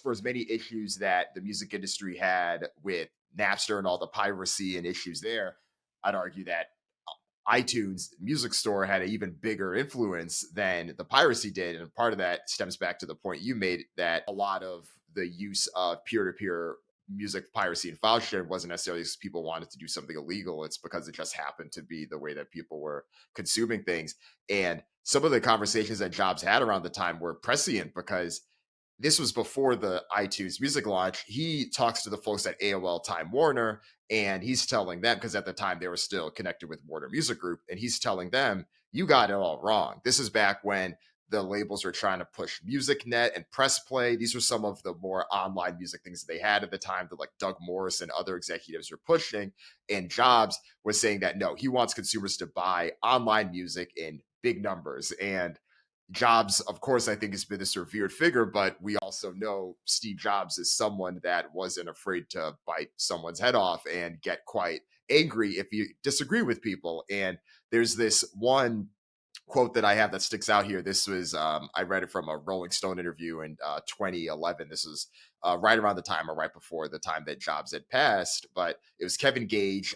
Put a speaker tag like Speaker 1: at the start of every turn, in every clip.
Speaker 1: for as many issues that the music industry had with Napster and all the piracy and issues there, I'd argue that iTunes music store had an even bigger influence than the piracy did. And part of that stems back to the point you made that a lot of the use of peer-to-peer music piracy and file sharing wasn't necessarily because people wanted to do something illegal. It's because it just happened to be the way that people were consuming things. And some of the conversations that Jobs had around the time were prescient because this was before the iTunes music launch. He talks to the folks at AOL Time Warner, and he's telling them, because at the time they were still connected with Warner Music Group, and he's telling them, you got it all wrong. This is back when the labels were trying to push MusicNet and Press Play. These were some of the more online music things that they had at the time that like Doug Morris and other executives were pushing. And Jobs was saying that no, he wants consumers to buy online music in big numbers. And Jobs, of course, I think has been this revered figure, but we also know Steve Jobs is someone that wasn't afraid to bite someone's head off and get quite angry if you disagree with people. And there's this one quote that I have that sticks out here. This was, I read it from a Rolling Stone interview in 2011. This was right around the time or right before the time that Jobs had passed, but it was Kevin Gage,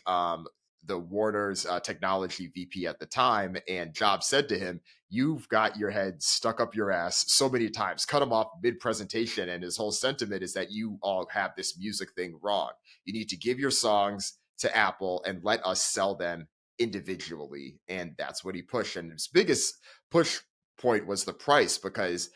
Speaker 1: the Warner's technology VP at the time, and Jobs said to him, you've got your head stuck up your ass so many times, cut him off mid-presentation. And his whole sentiment is that you all have this music thing wrong. You need to give your songs to Apple and let us sell them individually. And that's what he pushed. And his biggest push point was the price, because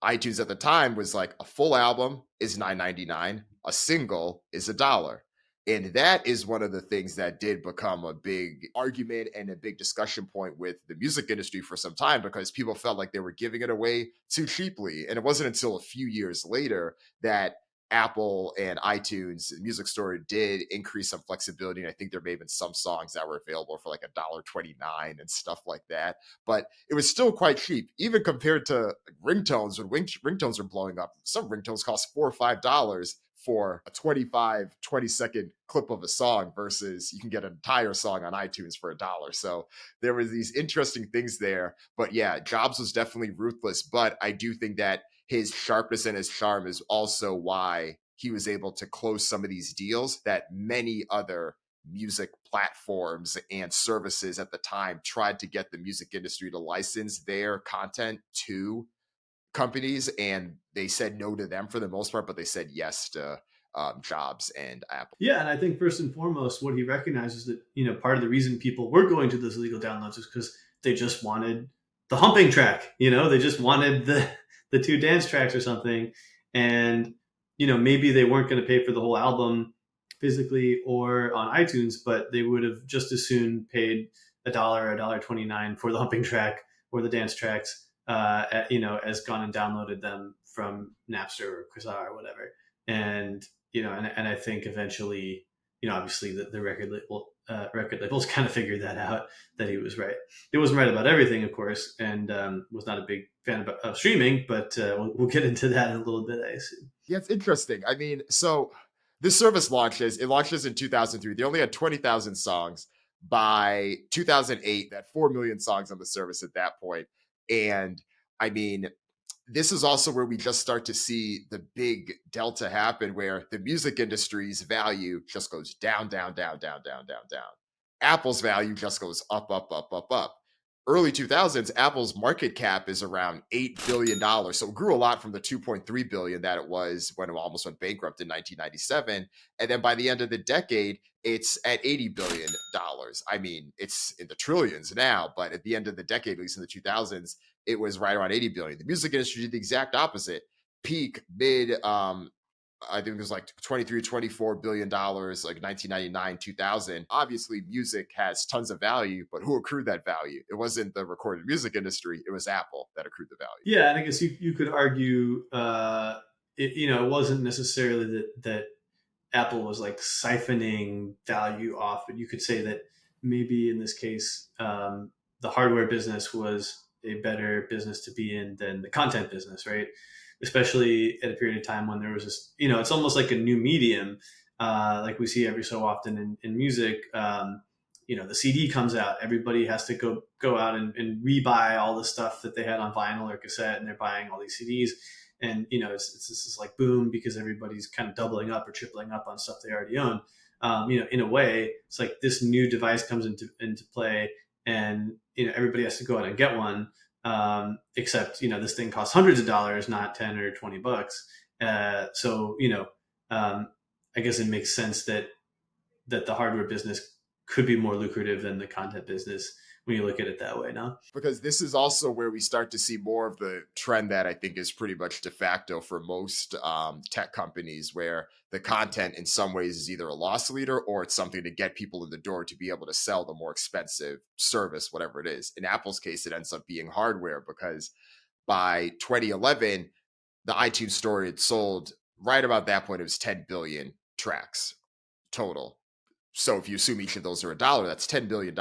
Speaker 1: iTunes at the time was like a full album is $9.99, a single is $1. And that is one of the things that did become a big argument and a big discussion point with the music industry for some time, because people felt like they were giving it away too cheaply. And it wasn't until a few years later that Apple and iTunes the music store did increase some flexibility. And I think there may have been some songs that were available for like $1.29 and stuff like that. But it was still quite cheap, even compared to ringtones. When ringtones are blowing up, some ringtones cost $4 or $5 for a 20-second clip of a song versus you can get an entire song on iTunes for $1. So there was these interesting things there. But yeah, Jobs was definitely ruthless. But I do think that his sharpness and his charm is also why he was able to close some of these deals that many other music platforms and services at the time tried to get the music industry to license their content to companies, and they said no to them for the most part, but they said yes to Jobs and Apple.
Speaker 2: Yeah, and I think first and foremost, what he recognizes that part of the reason people were going to those illegal downloads is because they just wanted the humping track. They just wanted the two dance tracks or something, and maybe they weren't going to pay for the whole album physically or on iTunes, but they would have just as soon paid $1.29 for the humping track or the dance tracks. As gone and downloaded them from Napster or Quasar or whatever. And I think eventually, obviously the record labels kind of figured that out, that he was right. He wasn't right about everything, of course, and was not a big fan of streaming, but we'll get into that in a little bit, I assume.
Speaker 1: Yeah, it's interesting. I mean, so this service launches in 2003. They only had 20,000 songs. By 2008, that 4 million songs on the service at that point. And I mean, this is also where we just start to see the big delta happen, where the music industry's value just goes down, down, down, down, down, down, down. Apple's value just goes up, up, up, up, up. Early 2000s, Apple's market cap is around $8 billion. So it grew a lot from the $2.3 billion that it was when it almost went bankrupt in 1997. And then by the end of the decade, it's at $80 billion. I mean, it's in the trillions now, but at the end of the decade, at least in the 2000s, it was right around 80 billion. The music industry did the exact opposite. Peak mid, I think it was like 23, $24 billion, like 1999, 2000. Obviously, music has tons of value, but who accrued that value? It wasn't the recorded music industry. It was Apple that accrued the value.
Speaker 2: Yeah, and I guess you could argue, it wasn't necessarily that Apple was like siphoning value off, but you could say that maybe in this case, the hardware business was a better business to be in than the content business, right? Especially at a period of time when there was this, it's almost like a new medium, like we see every so often in music. The CD comes out, everybody has to go out and rebuy all the stuff that they had on vinyl or cassette, and they're buying all these CDs. and it's this like boom because everybody's kind of doubling up or tripling up on stuff they already own. In a way, it's like this new device comes into play, and everybody has to go out and get one. Except this thing costs hundreds of dollars, not $10 or $20. So I guess it makes sense that the hardware business could be more lucrative than the content business when you look at it that way now.
Speaker 1: Because this is also where we start to see more of the trend that I think is pretty much de facto for most tech companies, where the content in some ways is either a loss leader or it's something to get people in the door to be able to sell the more expensive service, whatever it is. In Apple's case, it ends up being hardware, because by 2011, the iTunes store had sold, right about that point, it was 10 billion tracks total. So if you assume each of those are a dollar, that's $10 billion.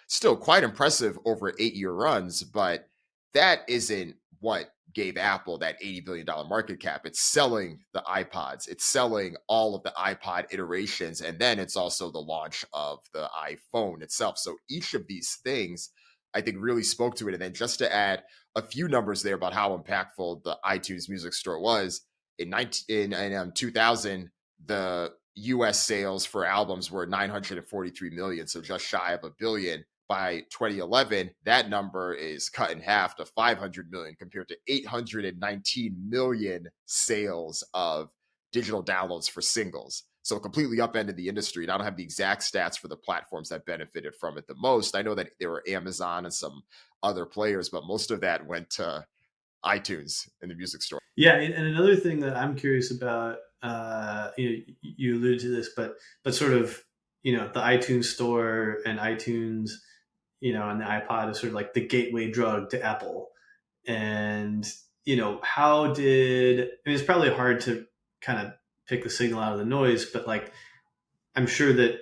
Speaker 1: Still quite impressive over 8-year runs, but that isn't what gave Apple that $80 billion market cap. It's selling the iPods. It's selling all of the iPod iterations. And then it's also the launch of the iPhone itself. So each of these things, I think, really spoke to it. And then just to add a few numbers there about how impactful the iTunes music store was, in 2000, the US sales for albums were 943 million, so just shy of a billion. By 2011, that number is cut in half to 500 million compared to 819 million sales of digital downloads for singles. So completely upended the industry. And I don't have the exact stats for the platforms that benefited from it the most. I know that there were Amazon and some other players, but most of that went to iTunes in the music store.
Speaker 2: Yeah, and another thing that I'm curious about, you alluded to this, but sort of, the iTunes store and iTunes, and the iPod is sort of like the gateway drug to Apple. And how did, I mean, it's probably hard to kind of pick the signal out of the noise, but like I'm sure that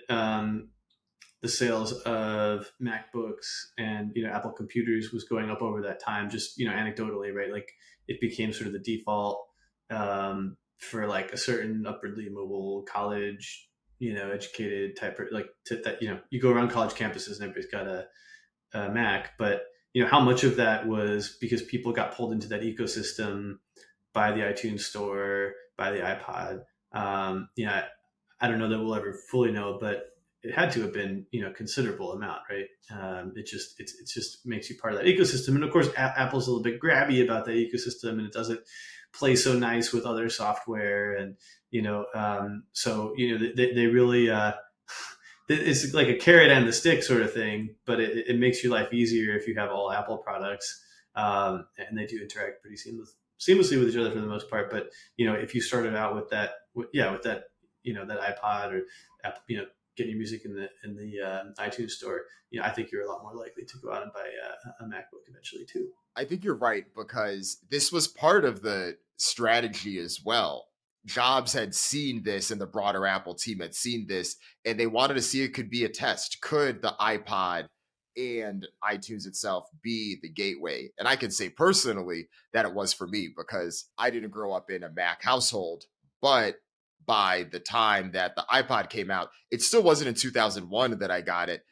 Speaker 2: the sales of MacBooks and Apple computers was going up over that time, just anecdotally, right? Like it became sort of the default for like a certain upwardly mobile college educated type, like that you go around college campuses and everybody's got a Mac. But how much of that was because people got pulled into that ecosystem by the iTunes store, by the iPod? I don't know that we'll ever fully know, but it had to have been considerable amount, right? It just makes you part of that ecosystem. And of course, Apple's a little bit grabby about that ecosystem, and it doesn't play so nice with other software. And so they really it's like a carrot and the stick sort of thing, but it makes your life easier if you have all Apple products, and they do interact pretty seamlessly with each other for the most part. But if you started out with that, that iPod or Apple, getting your music in the iTunes store, I think you're a lot more likely to go out and buy a MacBook eventually too.
Speaker 1: I think you're right, because this was part of the strategy as well. Jobs had seen this, and the broader Apple team had seen this, and they wanted to see it could be a test. Could the iPod and iTunes itself be the gateway? And I can say personally that it was for me, because I didn't grow up in a Mac household, but by the time that the iPod came out, it still wasn't in 2001 that I got it.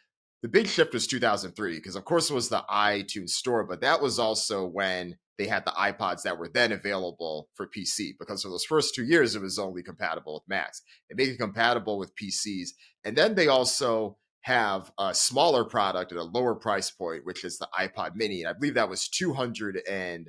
Speaker 1: The big shift was 2003, because of course it was the iTunes store, but that was also when they had the iPods that were then available for PC, because for those first 2 years, it was only compatible with Macs. They make it compatible with PCs. And then they also have a smaller product at a lower price point, which is the iPod mini. And I believe that was $249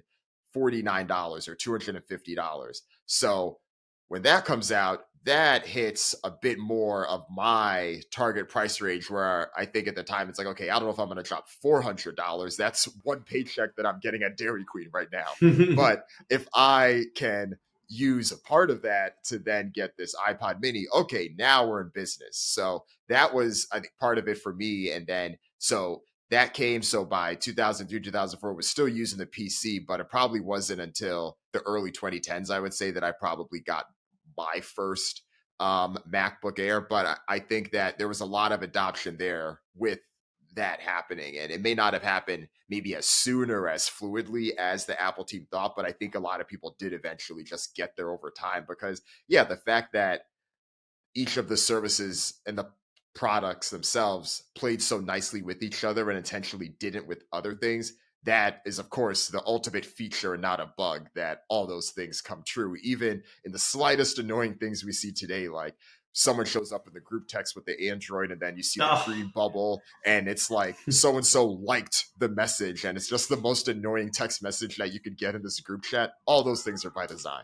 Speaker 1: or $250. So when that comes out, that hits a bit more of my target price range, where I think at the time it's like, okay, I don't know if I'm going to drop $400. That's one paycheck that I'm getting at Dairy Queen right now. But if I can use a part of that to then get this iPod mini, okay, now we're in business. So that was, I think, part of it for me. And then, so that came, so by 2003, 2004, was still using the PC, but it probably wasn't until the early 2010s, I would say, that I probably got my first MacBook Air. But I think that there was a lot of adoption there with that happening, and it may not have happened maybe as soon or as fluidly as the Apple team thought, but I think a lot of people did eventually just get there over time, because the fact that each of the services and the products themselves played so nicely with each other and intentionally didn't with other things, that is, of course, the ultimate feature, not a bug, that all those things come true, even in the slightest annoying things we see today, like someone shows up in the group text with the Android and then you see the
Speaker 2: Oh,
Speaker 1: green bubble and it's like so and so liked the message and it's just the most annoying text message that you could get in this group chat. All those things are by design.